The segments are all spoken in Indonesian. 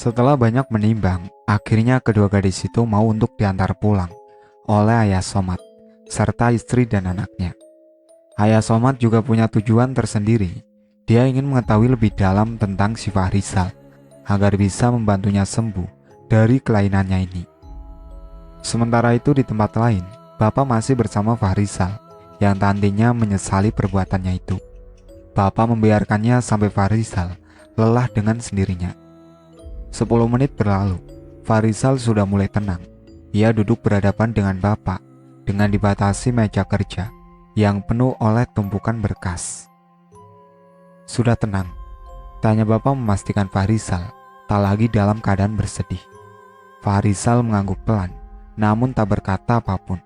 Setelah banyak menimbang, akhirnya kedua gadis itu mau untuk diantar pulang oleh Ayah Somad, serta istri dan anaknya. Ayah Somad juga punya tujuan tersendiri. Dia ingin mengetahui lebih dalam tentang si Fahrizal, agar bisa membantunya sembuh dari kelainannya ini. Sementara itu di tempat lain, Bapak masih bersama Fahrizal, yang tantinya menyesali perbuatannya itu. Bapak membiarkannya sampai Fahrizal lelah dengan sendirinya. 10 menit berlalu, Fahrizal sudah mulai tenang. Ia duduk berhadapan dengan Bapak dengan dibatasi meja kerja yang penuh oleh tumpukan berkas. Sudah tenang? Tanya Bapak memastikan Fahrizal tak lagi dalam keadaan bersedih. Fahrizal mengangguk pelan, namun tak berkata apapun.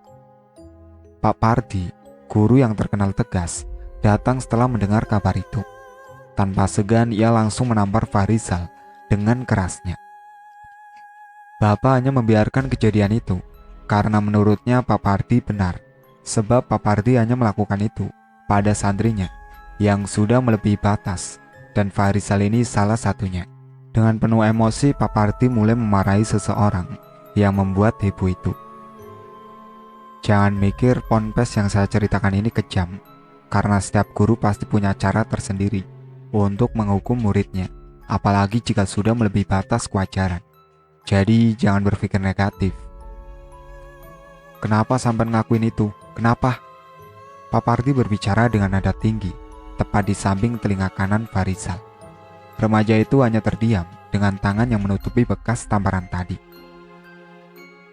Pak Pardi, guru yang terkenal tegas, datang setelah mendengar kabar itu. Tanpa segan ia langsung menampar Fahrizal dengan kerasnya. Bapak hanya membiarkan kejadian itu karena menurutnya Pak Pardi benar, sebab Pak Pardi hanya melakukan itu pada santrinya yang sudah melebihi batas, dan Fahrizal ini salah satunya. Dengan penuh emosi, Pak Pardi mulai memarahi seseorang yang membuat heboh itu. Jangan mikir ponpes yang saya ceritakan ini kejam, karena setiap guru pasti punya cara tersendiri untuk menghukum muridnya, apalagi jika sudah melebihi batas kewajaran. Jadi jangan berpikir negatif. Kenapa sampai ngelakuin itu? Kenapa? Pak Pardi berbicara dengan nada tinggi, tepat di samping telinga kanan Fahrizal. Remaja itu hanya terdiam dengan tangan yang menutupi bekas tamparan tadi.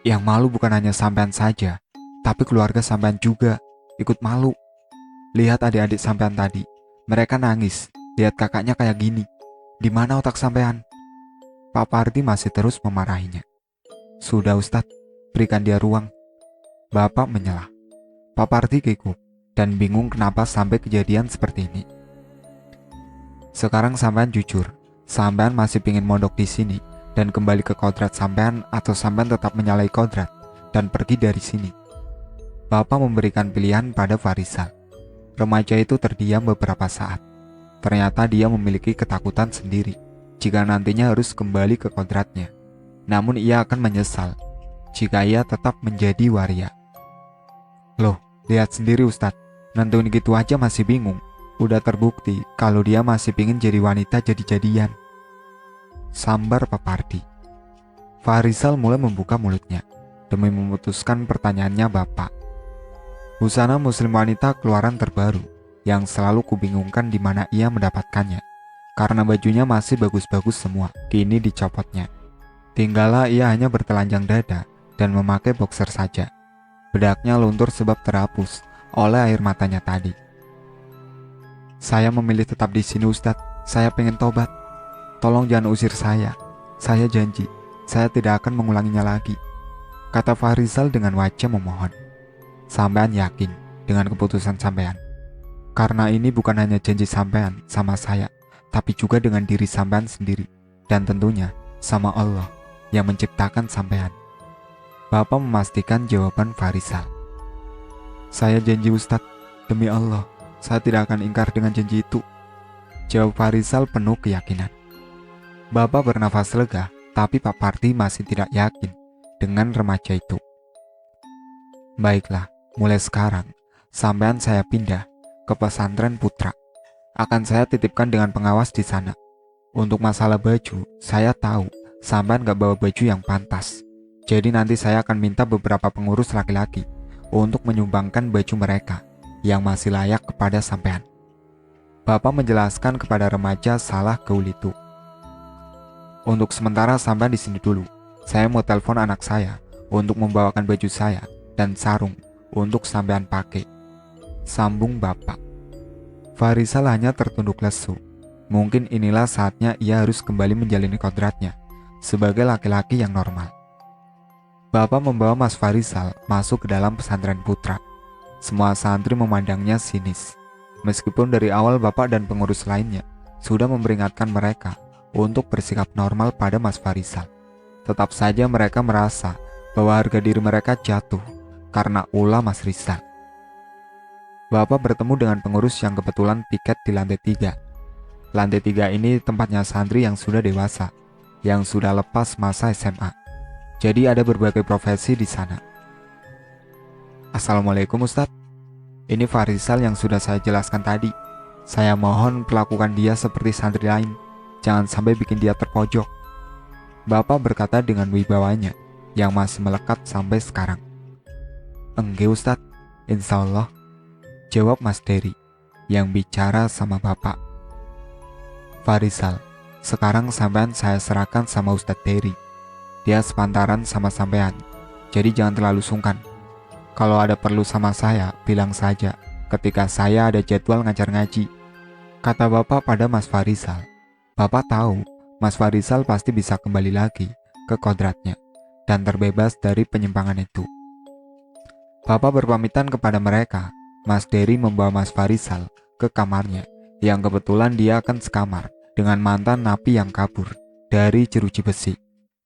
Yang malu bukan hanya sampean saja, tapi keluarga sampean juga ikut malu. Lihat adik-adik sampean tadi, mereka nangis, lihat kakaknya kayak gini. Di mana otak sampean? Pak Pardi masih terus memarahinya. Sudah Ustadz, berikan dia ruang. Bapak menyelah. Pak Pardi gugup dan bingung kenapa sampai kejadian seperti ini. Sekarang sampean jujur, sampean masih pingin mondok di sini dan kembali ke kodrat sampean, atau sampean tetap menyalahi kodrat dan pergi dari sini? Bapak memberikan pilihan pada Fahrizal. Remaja itu terdiam beberapa saat. Ternyata dia memiliki ketakutan sendiri jika nantinya harus kembali ke kodratnya. Namun ia akan menyesal jika ia tetap menjadi waria. Loh, lihat sendiri Ustadz, nentuin gitu aja masih bingung. Udah terbukti kalau dia masih pingin jadi wanita jadi-jadian. Sambar Pak Pardi. Fahrizal mulai membuka mulutnya demi memutuskan pertanyaannya Bapak. Busana muslim wanita keluaran terbaru yang selalu kubingungkan di mana ia mendapatkannya. Karena bajunya masih bagus-bagus semua, kini dicopotnya. Tinggallah ia hanya bertelanjang dada dan memakai boxer saja. Bedaknya luntur sebab terhapus oleh air matanya tadi. Saya memilih tetap di sini Ustadz, saya pengen tobat. Tolong jangan usir saya janji, saya tidak akan mengulanginya lagi, kata Fahrizal dengan wajah memohon. Sampean yakin dengan keputusan sampean? Karena ini bukan hanya janji sampean sama saya, tapi juga dengan diri sampean sendiri, dan tentunya sama Allah yang menciptakan sampean. Bapak memastikan jawaban Fahrizal. Saya janji Ustadz, demi Allah, saya tidak akan ingkar dengan janji itu, jawab Fahrizal penuh keyakinan. Bapak bernafas lega, tapi Pak Pardi masih tidak yakin dengan remaja itu. Baiklah, mulai sekarang, sampean saya pindah ke pesantren Putra. Akan saya titipkan dengan pengawas di sana. Untuk masalah baju, saya tahu sampean gak bawa baju yang pantas. Jadi nanti saya akan minta beberapa pengurus laki-laki untuk menyumbangkan baju mereka yang masih layak kepada sampean. Bapak menjelaskan kepada remaja salah gaul itu. Untuk sementara sampean di sini dulu. Saya mau telepon anak saya untuk membawakan baju saya dan sarung untuk sampean pakai, sambung Bapak. Fahrizal hanya tertunduk lesu. Mungkin inilah saatnya ia harus kembali menjalani kodratnya sebagai laki-laki yang normal. Bapak membawa Mas Fahrizal masuk ke dalam pesantren Putra. Semua santri memandangnya sinis. Meskipun dari awal Bapak dan pengurus lainnya sudah memperingatkan mereka untuk bersikap normal pada Mas Fahrizal, tetap saja mereka merasa bahwa harga diri mereka jatuh karena ulah Mas Rizal. Bapak bertemu dengan pengurus yang kebetulan piket di lantai 3. Lantai 3 ini tempatnya santri yang sudah dewasa. yang sudah lepas masa SMA. Jadi ada berbagai profesi di sana. Assalamualaikum Ustadz. Ini Farisal yang sudah saya jelaskan tadi. Saya mohon perlakukan dia seperti santri lain. Jangan sampai bikin dia terpojok. Bapak berkata dengan wibawanya yang masih melekat sampai sekarang. Enggak Ustadz, insya Allah, jawab Mas Dery yang bicara sama Bapak. Farisal, sekarang sampean saya serahkan sama Ustadz Dery. Dia sepantaran sama sampean, jadi jangan terlalu sungkan. Kalau ada perlu sama saya, bilang saja ketika saya ada jadwal ngajar ngaji, kata Bapak pada Mas Farisal. Bapak tahu Mas Farisal pasti bisa kembali lagi ke kodratnya dan terbebas dari penyimpangan itu. Bapak berpamitan kepada mereka. Mas Dery membawa Mas Farisal ke kamarnya yang kebetulan dia akan sekamar dengan mantan napi yang kabur dari jeruji besi.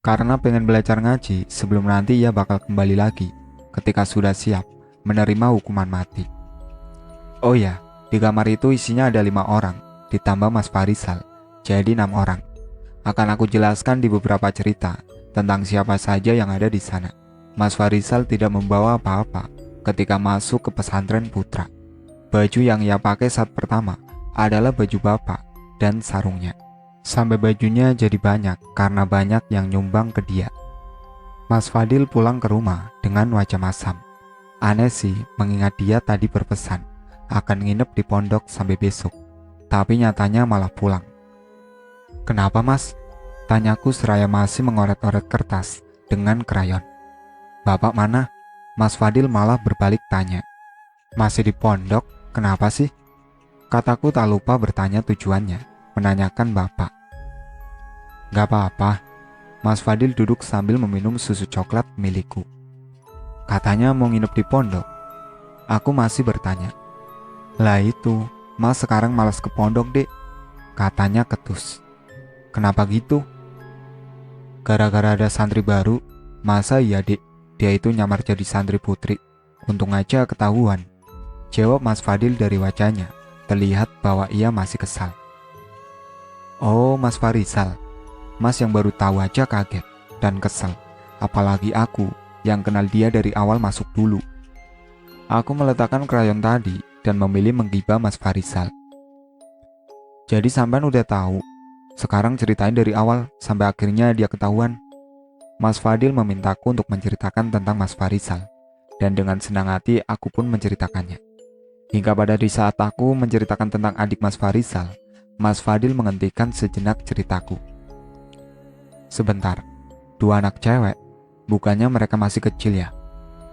Karena pengen belajar ngaji sebelum nanti ia bakal kembali lagi ketika sudah siap menerima hukuman mati. Oh ya, di kamar itu isinya ada 5 orang, ditambah Mas Farisal, jadi 6 orang. Akan aku jelaskan di beberapa cerita tentang siapa saja yang ada di sana. Mas Farisal tidak membawa apa-apa ketika masuk ke pesantren putra. Baju yang ia pakai saat pertama adalah baju bapak dan sarungnya. Sampai bajunya jadi banyak karena banyak yang nyumbang ke dia. Mas Fadil pulang ke rumah dengan wajah masam. Aneh sih mengingat dia tadi berpesan akan nginep di pondok sampai besok. Tapi nyatanya malah pulang. Kenapa Mas? Tanyaku seraya masih mengoret-oret kertas dengan krayon. Bapak mana? Mas Fadil malah berbalik tanya. Masih di pondok, kenapa sih? Kataku tak lupa bertanya tujuannya, menanyakan Bapak. Gak apa-apa. Mas Fadil duduk sambil meminum susu coklat milikku. Katanya mau nginep di pondok. Aku masih bertanya. Lah itu, Mas sekarang malas ke pondok dek. Katanya ketus. Kenapa gitu? Gara-gara ada santri baru. Masa iya dek, dia itu nyamar jadi santri putri. Untung aja ketahuan. Jawab Mas Fadil dari wajahnya. Terlihat bahwa ia masih kesal. Oh Mas Farisal. Mas yang baru tahu aja kaget dan kesel. Apalagi aku yang kenal dia dari awal masuk dulu. Aku meletakkan krayon tadi dan memilih menggibah Mas Farisal. Jadi sampean udah tahu. Sekarang ceritain dari awal sampai akhirnya dia ketahuan. Mas Fadil memintaku untuk menceritakan tentang Mas Farisal. Dan dengan senang hati aku pun menceritakannya. Hingga pada di saat aku menceritakan tentang adik Mas Farisal, Mas Fadil menghentikan sejenak ceritaku. Sebentar, 2 anak cewek, bukannya mereka masih kecil ya?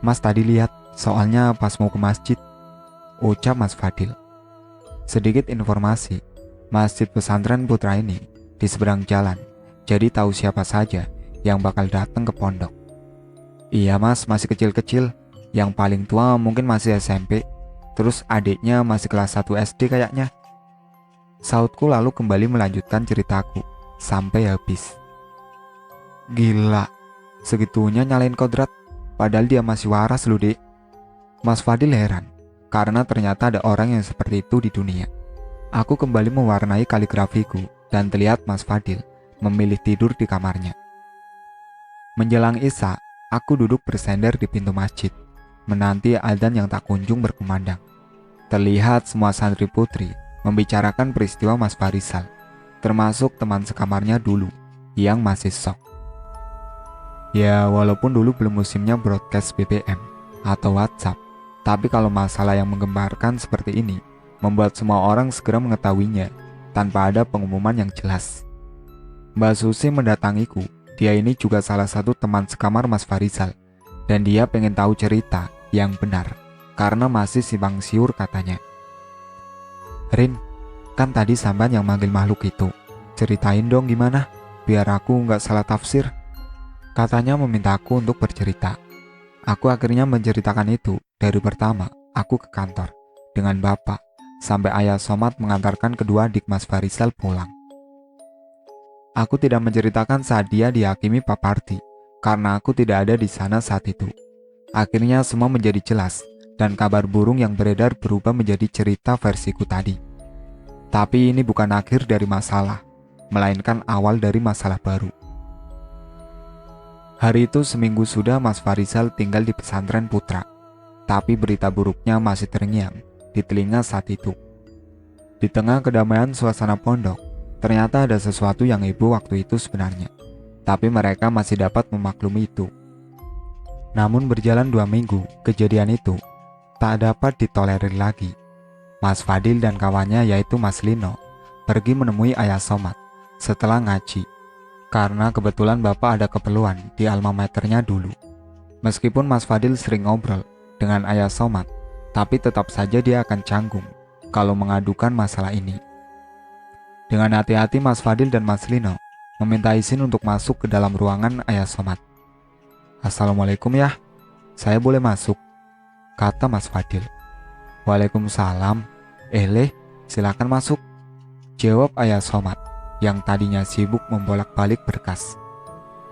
Mas tadi lihat, soalnya pas mau ke masjid, ucap Mas Fadil. Sedikit informasi, masjid pesantren putra ini di seberang jalan, jadi tahu siapa saja yang bakal datang ke pondok. Iya Mas, masih kecil-kecil, yang paling tua mungkin masih SMP, terus adiknya masih kelas 1 SD kayaknya. Sautku lalu kembali melanjutkan ceritaku sampai habis. Gila, segitunya nyalain kodrat, padahal dia masih waras loh dek. Mas Fadil heran, karena ternyata ada orang yang seperti itu di dunia. Aku kembali mewarnai kaligrafiku dan terlihat Mas Fadil memilih tidur di kamarnya. Menjelang Isya, aku duduk bersender di pintu masjid, menanti adzan yang tak kunjung berkumandang. Terlihat semua santri putri membicarakan peristiwa Mas Farisal, termasuk teman sekamarnya dulu yang masih shock. Ya, walaupun dulu belum musimnya broadcast BBM atau WhatsApp, tapi kalau masalah yang menggemparkan seperti ini membuat semua orang segera mengetahuinya tanpa ada pengumuman yang jelas. Mbak Susi mendatangiku. Dia ini juga salah satu teman sekamar Mas Farisal, dan dia pengen tahu cerita yang benar karena masih simpang siur katanya. Rin, kan tadi samban yang manggil makhluk itu. Ceritain dong gimana, biar aku nggak salah tafsir. Katanya meminta aku untuk bercerita. Aku akhirnya menceritakan itu dari pertama aku ke kantor dengan bapak sampai ayah Somad mengantarkan kedua adik Mas Farisal pulang. Aku tidak menceritakan saat dia dihakimi Pak Parti karena aku tidak ada di sana saat itu. Akhirnya semua menjadi jelas dan kabar burung yang beredar berubah menjadi cerita versiku tadi. Tapi ini bukan akhir dari masalah, melainkan awal dari masalah baru. Hari itu seminggu sudah Mas Farizal tinggal di pesantren Putra, tapi berita buruknya masih terngiang di telinga saat itu. Di tengah kedamaian suasana pondok, ternyata ada sesuatu yang heboh waktu itu sebenarnya, tapi mereka masih dapat memaklumi itu. Namun berjalan 2 minggu, kejadian itu tak dapat ditolerir lagi. Mas Fadil dan kawannya yaitu Mas Lino pergi menemui Ayah Somad setelah ngaji, karena kebetulan Bapak ada keperluan di alma maternya dulu. Meskipun Mas Fadil sering ngobrol dengan Ayah Somad, tapi tetap saja dia akan canggung kalau mengadukan masalah ini. Dengan hati-hati Mas Fadil dan Mas Lino meminta izin untuk masuk ke dalam ruangan Ayah Somad. "Assalamualaikum ya, saya boleh masuk?" kata Mas Fadil. "Waalaikumsalam. Leh, silakan masuk," jawab Ayah Somad yang tadinya sibuk membolak-balik berkas.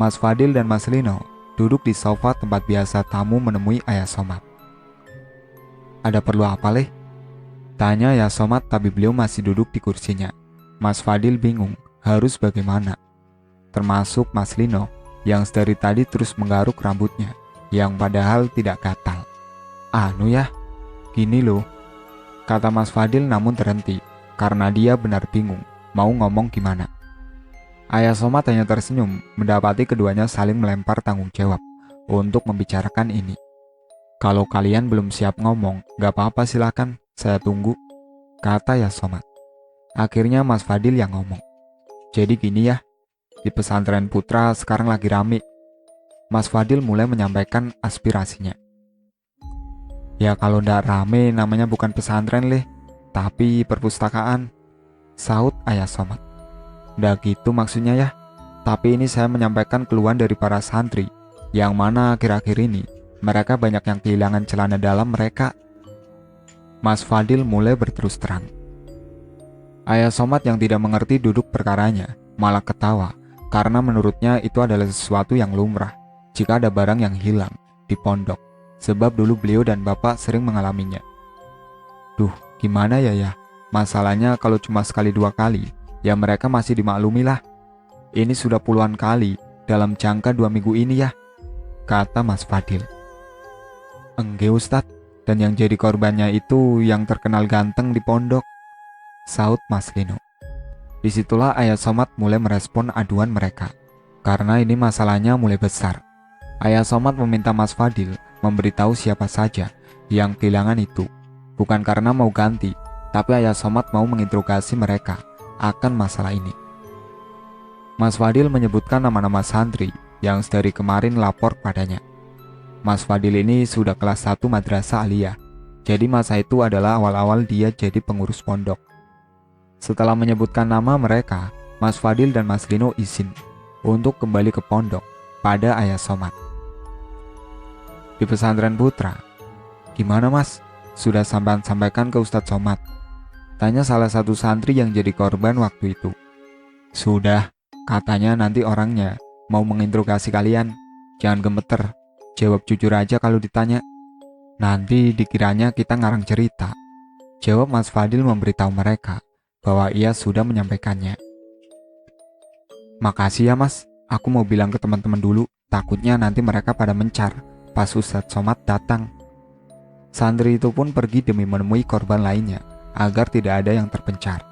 Mas Fadil dan Mas Lino duduk di sofa tempat biasa tamu menemui Ayah Somad. "Ada perlu apa, Leh?" tanya Ayah Somad, tapi beliau masih duduk di kursinya. Mas Fadil bingung harus bagaimana, termasuk Mas Lino yang dari tadi terus menggaruk rambutnya yang padahal tidak gatal. "Anu ya, gini loh," kata Mas Fadil namun terhenti karena dia benar bingung mau ngomong gimana. Ayah Somad hanya tersenyum mendapati keduanya saling melempar tanggung jawab untuk membicarakan ini. "Kalau kalian belum siap ngomong, gak apa-apa, silakan, saya tunggu," kata Ayah Somad. Akhirnya Mas Fadil yang ngomong. "Jadi gini ya, di pesantren Putra sekarang lagi rame." Mas Fadil mulai menyampaikan aspirasinya. "Ya kalau ndak rame namanya bukan pesantren, Leh, tapi perpustakaan," sahut Ayah Somad. "Ndak gitu maksudnya ya, tapi ini saya menyampaikan keluhan dari para santri, yang mana akhir-akhir ini mereka banyak yang kehilangan celana dalam mereka." Mas Fadil mulai berterus terang. Ayah Somad yang tidak mengerti duduk perkaranya malah ketawa karena menurutnya itu adalah sesuatu yang lumrah jika ada barang yang hilang di pondok, sebab dulu beliau dan Bapak sering mengalaminya. "Duh, gimana ya? Masalahnya kalau cuma sekali 2 kali, ya mereka masih dimaklumi lah. Ini sudah puluhan kali dalam jangka 2 minggu ini ya," kata Mas Fadil. "Enggak Ustadz, dan yang jadi korbannya itu yang terkenal ganteng di pondok," sahut Mas Lino. Disitulah Ayah Somad mulai merespon aduan mereka, karena ini masalahnya mulai besar. Ayah Somad meminta Mas Fadil memberitahu siapa saja yang kehilangan itu, bukan karena mau ganti, tapi Ayah Somad mau menginterogasi mereka akan masalah ini. Mas Fadil menyebutkan nama-nama santri yang dari kemarin lapor padanya. Mas Fadil ini sudah kelas 1 madrasah aliyah, jadi masa itu adalah awal-awal dia jadi pengurus pondok. Setelah menyebutkan nama mereka, Mas Fadil dan Mas Lino izin untuk kembali ke pondok pada Ayah Somad. "Di pesantren Putra, gimana Mas? Sudah sampaikan ke Ustadz Somad?" tanya salah satu santri yang jadi korban waktu itu. "Sudah, katanya nanti orangnya mau menginterogasi kalian. Jangan gemeter, jawab jujur aja kalau ditanya. Nanti dikiranya kita ngarang cerita," jawab Mas Fadil memberitahu mereka bahwa ia sudah menyampaikannya. "Makasih ya Mas, aku mau bilang ke teman-teman dulu, takutnya nanti mereka pada mencar pas Ustadz Somad datang." Santri itu pun pergi demi menemui korban lainnya agar tidak ada yang terpencar.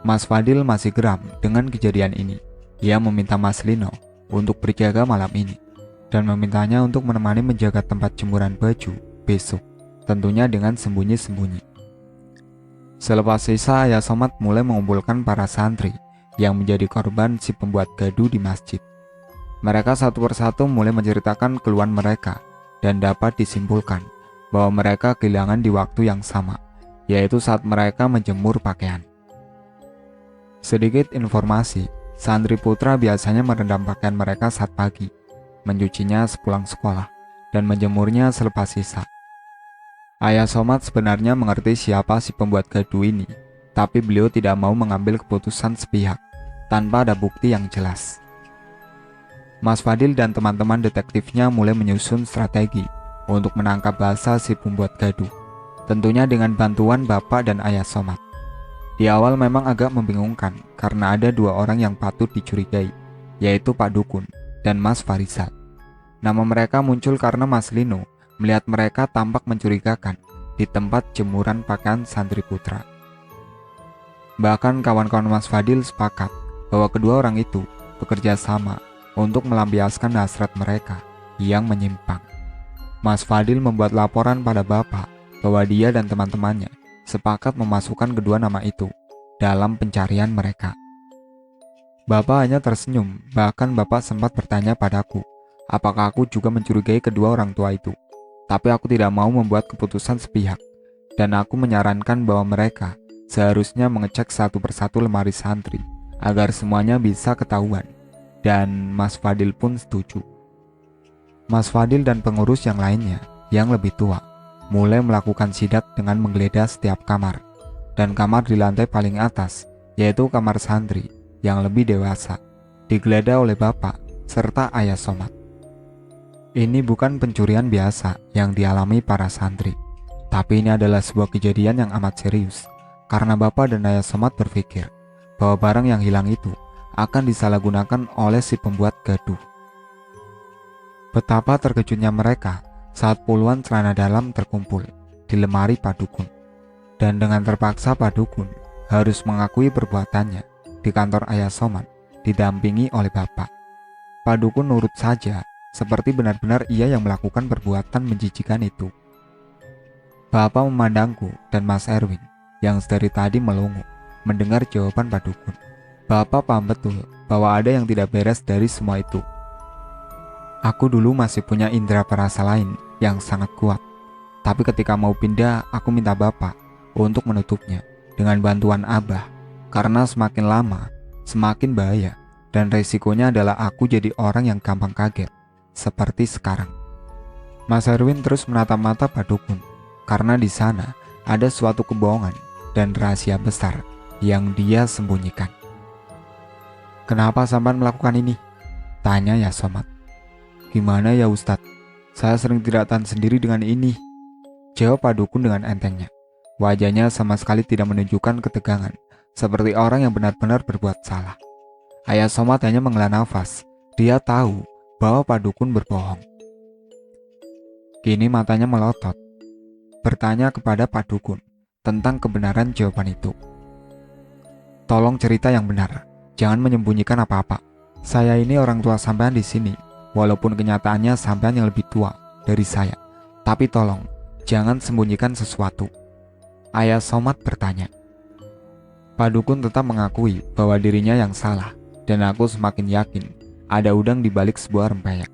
Mas Fadil masih geram dengan kejadian ini. Ia meminta Mas Lino untuk berjaga malam ini dan memintanya untuk menemani menjaga tempat jemuran baju besok, tentunya dengan sembunyi-sembunyi. Selepas sisa, Ayah Somad mulai mengumpulkan para santri yang menjadi korban si pembuat gaduh di masjid. Mereka satu persatu mulai menceritakan keluhan mereka dan dapat disimpulkan bahwa mereka kehilangan di waktu yang sama, yaitu saat mereka menjemur pakaian. Sedikit informasi, santri Putra biasanya merendam pakaian mereka saat pagi, mencucinya sepulang sekolah, dan menjemurnya selepas sisa. Ayah Somad sebenarnya mengerti siapa si pembuat gaduh ini, tapi beliau tidak mau mengambil keputusan sepihak tanpa ada bukti yang jelas. Mas Fadil dan teman-teman detektifnya mulai menyusun strategi untuk menangkap basah si pembuat gaduh, tentunya dengan bantuan Bapak dan Ayah Somad. Di awal memang agak membingungkan karena ada 2 orang yang patut dicurigai, yaitu Pak Dukun dan Mas Farisal. Nama mereka muncul karena Mas Lino melihat mereka tampak mencurigakan di tempat jemuran pakaian santri putra. Bahkan kawan-kawan Mas Fadil sepakat bahwa kedua orang itu bekerja sama untuk melampiaskan hasrat mereka yang menyimpang. Mas Fadil membuat laporan pada Bapak bahwa dia dan teman-temannya sepakat memasukkan kedua nama itu dalam pencarian mereka. Bapak hanya tersenyum, bahkan Bapak sempat bertanya padaku, apakah aku juga mencurigai kedua orang tua itu. Tapi aku tidak mau membuat keputusan sepihak, dan aku menyarankan bahwa mereka seharusnya mengecek satu persatu lemari santri agar semuanya bisa ketahuan, dan Mas Fadil pun setuju. Mas Fadil dan pengurus yang lainnya yang lebih tua mulai melakukan sidak dengan menggeledah setiap kamar, dan kamar di lantai paling atas, yaitu kamar santri yang lebih dewasa, digeledah oleh Bapak serta Ayah Somad. Ini bukan pencurian biasa yang dialami para santri, tapi ini adalah sebuah kejadian yang amat serius, karena Bapak dan Ayah Somad berpikir bahwa barang yang hilang itu akan disalahgunakan oleh si pembuat gaduh. Betapa terkejutnya mereka saat puluhan celana dalam terkumpul di lemari Pak Dukun, dan dengan terpaksa Pak Dukun harus mengakui perbuatannya di kantor Ayah Somad didampingi oleh Bapak. Pak Dukun nurut saja, seperti benar-benar ia yang melakukan perbuatan menjijikan itu. Bapak memandangku dan Mas Erwin yang sedari tadi melongo mendengar jawaban Pak Dukun. Bapak paham betul bahwa ada yang tidak beres dari semua itu. Aku dulu masih punya indera perasa lain yang sangat kuat, tapi ketika mau pindah aku minta Bapak untuk menutupnya dengan bantuan Abah, karena semakin lama semakin bahaya dan resikonya adalah aku jadi orang yang gampang kaget seperti sekarang. Mas Erwin terus menatap mata Pak Dukun karena di sana ada suatu kebohongan dan rahasia besar yang dia sembunyikan. Kenapa sampean melakukan ini? Tanya ya Somad. Gimana ya Ustadz? Saya sering tidak tahan sendiri dengan ini. Jawab Pak Dukun dengan entengnya. Wajahnya sama sekali tidak menunjukkan ketegangan, seperti orang yang benar-benar berbuat salah. Ayah Somad hanya menghela nafas. Dia tahu bahwa Pak Dukun berbohong. Kini matanya melotot, bertanya kepada Pak Dukun tentang kebenaran jawaban itu. Tolong cerita yang benar, jangan menyembunyikan apa-apa. Saya ini orang tua sampean di sini, walaupun kenyataannya sampean yang lebih tua dari saya. Tapi tolong, jangan sembunyikan sesuatu. Ayah Somad bertanya. Pak Dukun tetap mengakui bahwa dirinya yang salah, dan aku semakin yakin ada udang di balik sebuah rempeyek.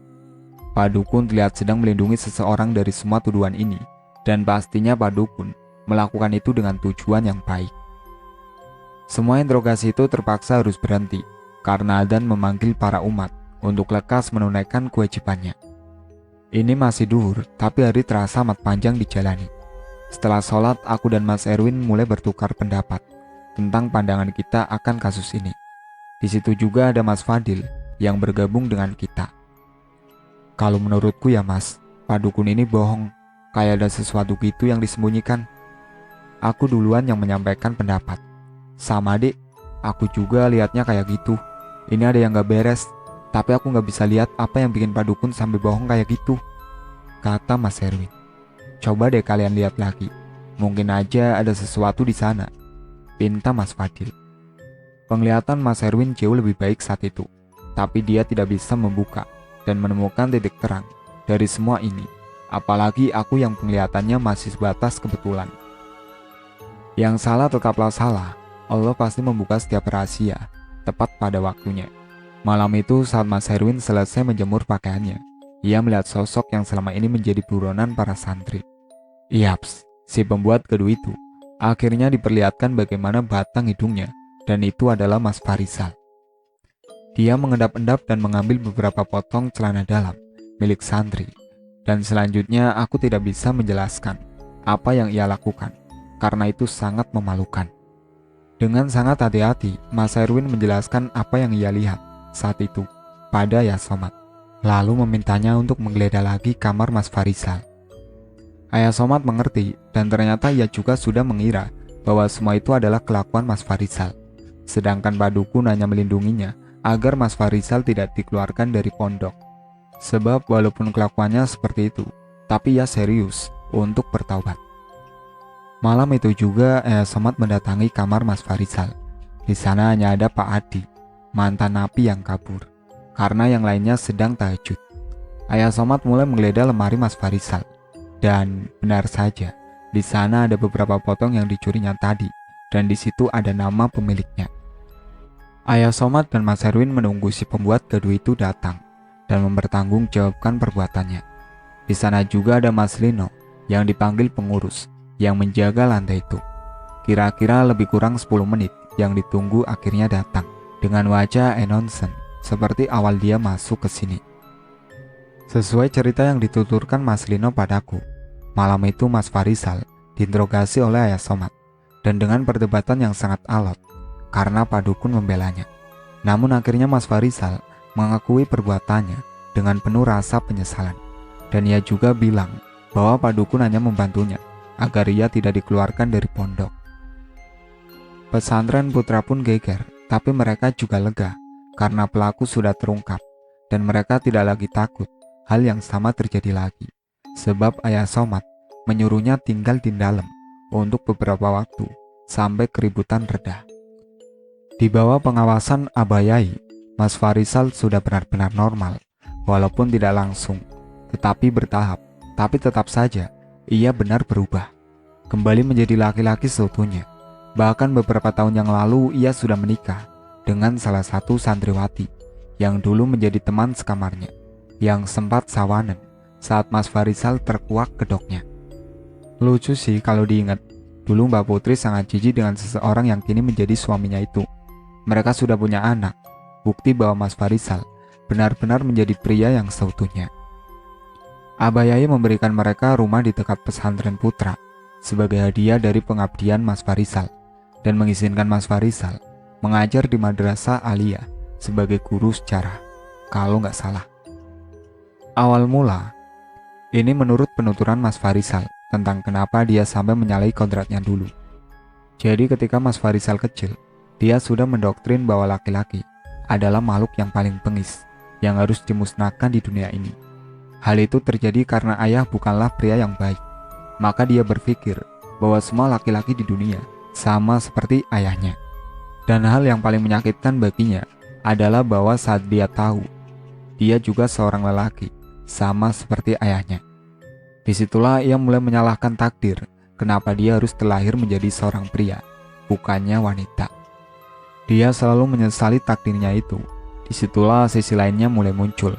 Pak Dukun terlihat sedang melindungi seseorang dari semua tuduhan ini, dan pastinya Pak Dukun melakukan itu dengan tujuan yang baik. Semua interogasi itu terpaksa harus berhenti, karena adzan memanggil para umat untuk lekas menunaikan kewajibannya. Ini masih duhur, tapi hari terasa amat panjang dijalani. Setelah sholat, aku dan Mas Erwin mulai bertukar pendapat tentang pandangan kita akan kasus ini. Di situ juga ada Mas Fadil yang bergabung dengan kita. Kalau menurutku ya Mas, Pak Dukun ini bohong, kayak ada sesuatu gitu yang disembunyikan. Aku duluan yang menyampaikan pendapat. Sama Dek, aku juga lihatnya kayak gitu. Ini ada yang gak beres, tapi aku gak bisa lihat apa yang bikin Pak Dukun sampai bohong kayak gitu, kata Mas Erwin. Coba deh kalian lihat lagi, mungkin aja ada sesuatu di sana, pinta Mas Fadil. Penglihatan Mas Erwin jauh lebih baik saat itu, tapi dia tidak bisa membuka dan menemukan titik terang dari semua ini, apalagi aku yang penglihatannya masih sebatas kebetulan. Yang salah tetaplah salah, Allah pasti membuka setiap rahasia tepat pada waktunya. Malam itu saat Mas Erwin selesai menjemur pakaiannya, ia melihat sosok yang selama ini menjadi buronan para santri. Yaps, si pembuat gaduh itu akhirnya diperlihatkan bagaimana batang hidungnya, dan itu adalah Mas Farisal. Dia mengendap-endap dan mengambil beberapa potong celana dalam milik santri, dan selanjutnya aku tidak bisa menjelaskan apa yang ia lakukan, karena itu sangat memalukan. Dengan sangat hati-hati, Mas Erwin menjelaskan apa yang ia lihat saat itu pada Ayah Somad, lalu memintanya untuk menggeledah lagi kamar Mas Farisal. Ayah Somad mengerti, dan ternyata ia juga sudah mengira bahwa semua itu adalah kelakuan Mas Farisal, sedangkan Pak Dukun hanya melindunginya agar Mas Farisal tidak dikeluarkan dari pondok. Sebab walaupun kelakuannya seperti itu, tapi ia serius untuk bertaubat. Malam itu juga Ayah Somad mendatangi kamar Mas Farisal. Di sana hanya ada Pak Adi, mantan napi yang kabur, karena yang lainnya sedang tahajud. Ayah Somad mulai menggeledah lemari Mas Farisal, dan benar saja, di sana ada beberapa potong yang dicurinya tadi, dan di situ ada nama pemiliknya. Ayah Somad dan Mas Erwin menunggu si pembuat gaduh itu datang dan mempertanggungjawabkan perbuatannya. Di sana juga ada Mas Lino yang dipanggil pengurus yang menjaga lantai itu. Kira-kira lebih kurang 10 menit yang ditunggu akhirnya datang dengan wajah enoncen seperti awal dia masuk ke sini. Sesuai cerita yang dituturkan Mas Lino padaku, malam itu Mas Farisal diinterogasi oleh Ayah Somad dan dengan perdebatan yang sangat alot karena Pak Dukun membelanya. Namun akhirnya Mas Farisal mengakui perbuatannya dengan penuh rasa penyesalan, dan ia juga bilang bahwa Pak Dukun hanya membantunya agar ia tidak dikeluarkan dari pondok. Pesantren Putra pun geger, tapi mereka juga lega karena pelaku sudah terungkap dan mereka tidak lagi takut hal yang sama terjadi lagi, sebab Ayah Somad menyuruhnya tinggal di dalam untuk beberapa waktu sampai keributan reda. Di bawah pengawasan Abah Yai, Mas Farisal sudah benar-benar normal, walaupun tidak langsung, tetapi bertahap. Tapi tetap saja, ia benar berubah, kembali menjadi laki-laki seutuhnya. Bahkan beberapa tahun yang lalu ia sudah menikah dengan salah satu santriwati yang dulu menjadi teman sekamarnya, yang sempat sawanan saat Mas Farisal terkuak kedoknya. Lucu sih kalau diingat, dulu Mbak Putri sangat jijik dengan seseorang yang kini menjadi suaminya itu. Mereka sudah punya anak, bukti bahwa Mas Farisal benar-benar menjadi pria yang seutuhnya. Abah Yai memberikan mereka rumah di dekat pesantren Putra sebagai hadiah dari pengabdian Mas Farisal dan mengizinkan Mas Farisal mengajar di Madrasah Aliyah sebagai guru sejarah, kalau nggak salah. Awal mula, ini menurut penuturan Mas Farisal tentang kenapa dia sampai menyalahi kodratnya dulu. Jadi ketika Mas Farisal kecil, dia sudah mendoktrin bahwa laki-laki adalah makhluk yang paling bengis, yang harus dimusnahkan di dunia ini. Hal itu terjadi karena ayah bukanlah pria yang baik. Maka dia berpikir bahwa semua laki-laki di dunia sama seperti ayahnya. Dan hal yang paling menyakitkan baginya adalah bahwa saat dia tahu dia juga seorang lelaki, sama seperti ayahnya. Disitulah ia mulai menyalahkan takdir, kenapa dia harus terlahir menjadi seorang pria, bukannya wanita. Dia selalu menyesali takdirnya itu. Disitulah sisi lainnya mulai muncul.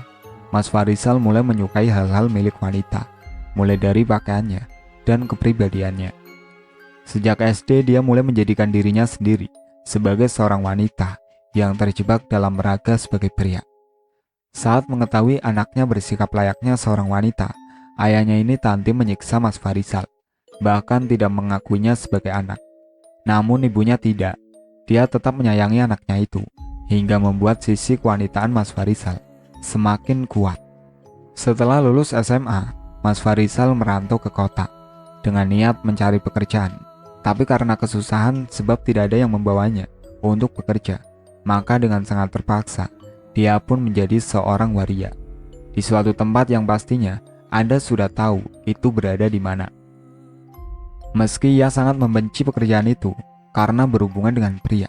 Mas Farisal mulai menyukai hal-hal milik wanita, mulai dari pakaiannya dan kepribadiannya. Sejak SD dia mulai menjadikan dirinya sendiri sebagai seorang wanita yang terjebak dalam raga sebagai pria. Saat mengetahui anaknya bersikap layaknya seorang wanita, ayahnya ini tanti menyiksa Mas Farisal, bahkan tidak mengakuinya sebagai anak. Namun ibunya tidak. Dia tetap menyayangi anaknya itu, hingga membuat sisi kewanitaan Mas Farisal semakin kuat. Setelah lulus SMA, Mas Farisal merantau ke kota dengan niat mencari pekerjaan. Tapi karena kesusahan sebab tidak ada yang membawanya untuk bekerja, maka dengan sangat terpaksa, dia pun menjadi seorang waria di suatu tempat yang pastinya Anda sudah tahu itu berada di mana. Meski ia sangat membenci pekerjaan itu karena berhubungan dengan pria,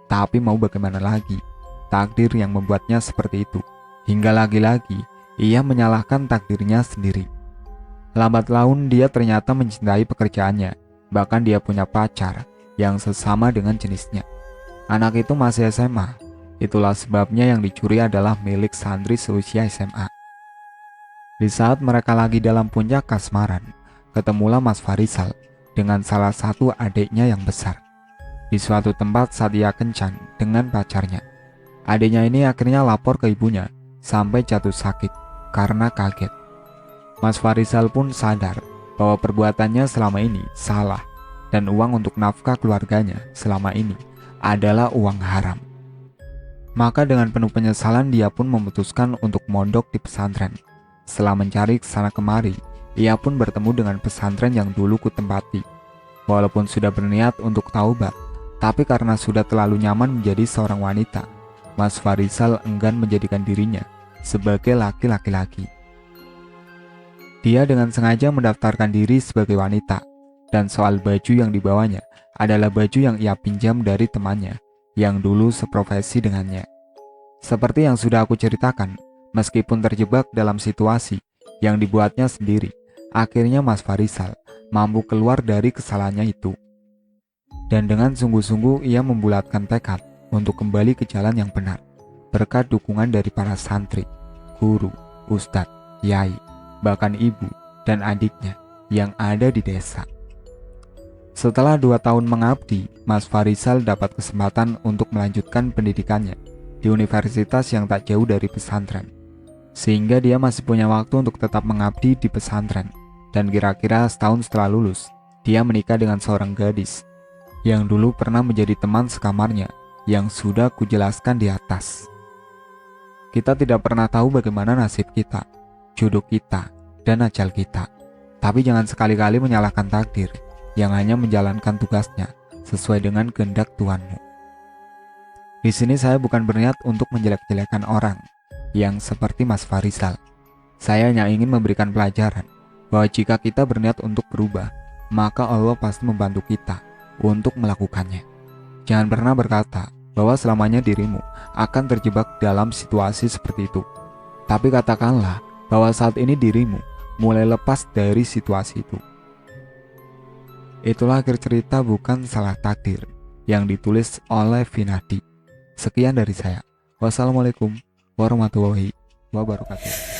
tapi mau bagaimana lagi, takdir yang membuatnya seperti itu. Hingga lagi-lagi ia menyalahkan takdirnya sendiri. Lambat laun dia ternyata mencintai pekerjaannya. Bahkan dia punya pacar yang sesama dengan jenisnya. Anak itu masih SMA. Itulah sebabnya yang dicuri adalah milik santri seusia SMA. Di saat mereka lagi dalam puncak kasmaran, ketemulah Mas Farisal dengan salah satu adiknya yang besar. Di suatu tempat saat ia kencan dengan pacarnya. Adiknya ini akhirnya lapor ke ibunya sampai jatuh sakit karena kaget. Mas Farisal pun sadar bahwa perbuatannya selama ini salah dan uang untuk nafkah keluarganya selama ini adalah uang haram. Maka dengan penuh penyesalan dia pun memutuskan untuk mondok di pesantren. Setelah mencari kesana kemari, ia pun bertemu dengan pesantren yang dulu kutempati. Walaupun sudah berniat untuk taubat, tapi karena sudah terlalu nyaman menjadi seorang wanita, Mas Farisal enggan menjadikan dirinya sebagai laki-laki lagi. Dia dengan sengaja mendaftarkan diri sebagai wanita, dan soal baju yang dibawanya adalah baju yang ia pinjam dari temannya yang dulu seprofesi dengannya. Seperti yang sudah aku ceritakan, meskipun terjebak dalam situasi yang dibuatnya sendiri, akhirnya Mas Farisal mampu keluar dari kesalahannya itu. Dan dengan sungguh-sungguh ia membulatkan tekad untuk kembali ke jalan yang benar, berkat dukungan dari para santri, guru, ustadz, yai, bahkan ibu dan adiknya yang ada di desa. Setelah 2 tahun mengabdi, Mas Farisal dapat kesempatan untuk melanjutkan pendidikannya di universitas yang tak jauh dari pesantren, sehingga dia masih punya waktu untuk tetap mengabdi di pesantren. Dan kira-kira setahun setelah lulus, dia menikah dengan seorang gadis yang dulu pernah menjadi teman sekamarnya yang sudah kujelaskan di atas. Kita tidak pernah tahu bagaimana nasib kita, jodoh kita, dan ajal kita. Tapi jangan sekali-kali menyalahkan takdir yang hanya menjalankan tugasnya sesuai dengan kehendak Tuhanmu. Di sini saya bukan berniat untuk menjelek-jelekan orang yang seperti Mas Farisal. Saya hanya ingin memberikan pelajaran bahwa jika kita berniat untuk berubah, maka Allah pasti membantu kita untuk melakukannya. Jangan pernah berkata bahwa selamanya dirimu akan terjebak dalam situasi seperti itu. Tapi katakanlah bahwa saat ini dirimu mulai lepas dari situasi itu. Itulah akhir cerita Bukan Salah Takdir yang ditulis oleh Vinadi. Sekian dari saya. Wassalamualaikum warahmatullahi wabarakatuh.